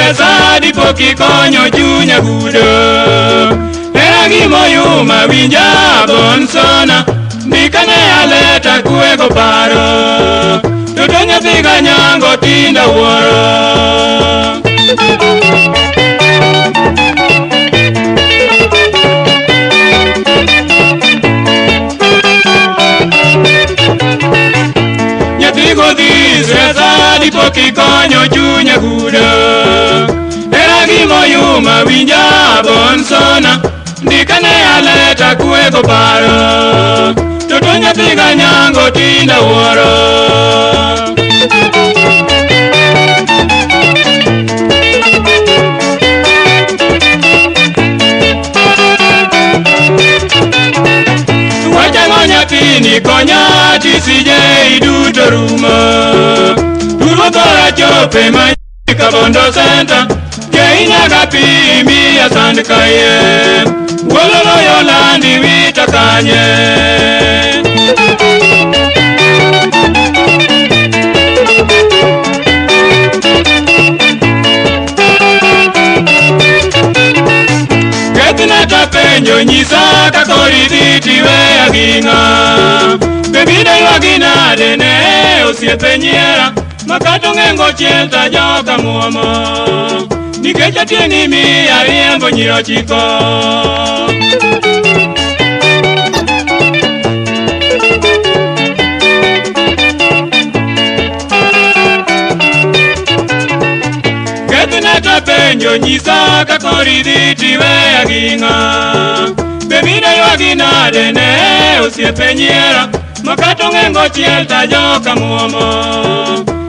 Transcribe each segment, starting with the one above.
Siasa dipo kikonyo chunya gudo. Era gimoyuma winja bonsona. Ndikane aleta kuego paro. Toto nyathi kanyango tinda wuoro. Nyathi godhi siasa dipo kikonyo chunya gudo. Era gimoyuma winja bonsona. Ndikane aleta kuego paro. Toto nyathi kanyango tinda wuoro. Wachango nyathini konya tisije iduto rumo. Turmo thora chope manyika Bondo Center. Keinyaga pimi ya sandkaye. Wololo yolandi wita kanye. Ketineta penjo nyisa kakori dhitiwe aginga. Bebide wagina dene osiepe nyiera. Makato ngengo chielta joka muomo. Nikecha tieni mi ariembo nyiro chiko. Ketineta penjo nyisa kakori dhitiwe aginga. Bebide wagina dene osiepe nyiera. Makato ngengo chielta joka muomo.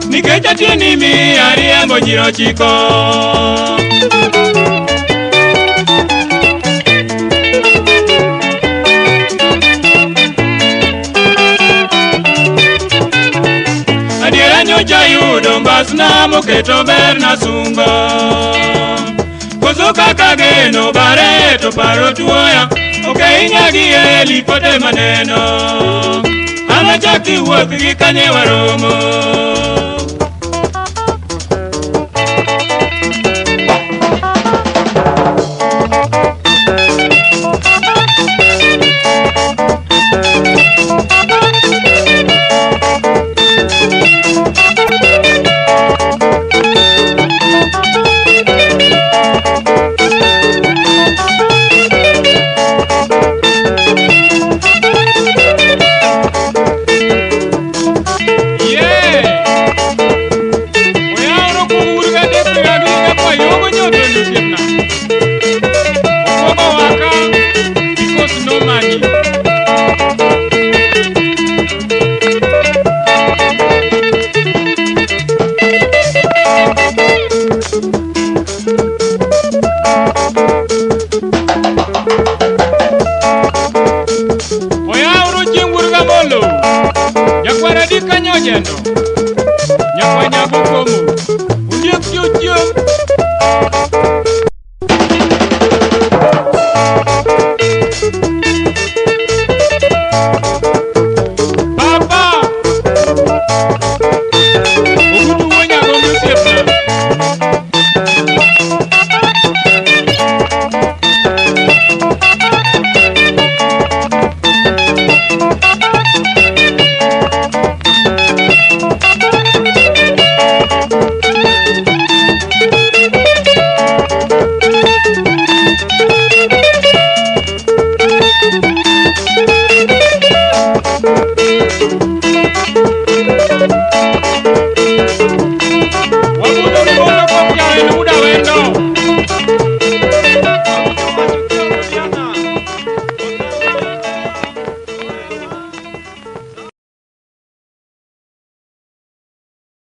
Nikecha tieni mi ariembo nyiro chiko. Adiera nyocha yudo mbasna moketo ber na sungo. Koso kaka geno bareto paro tuoya. Okeinya gi eli kote maneno. Amachaki wuoth gi kanye waromo. Yakwara di kanyo jendo.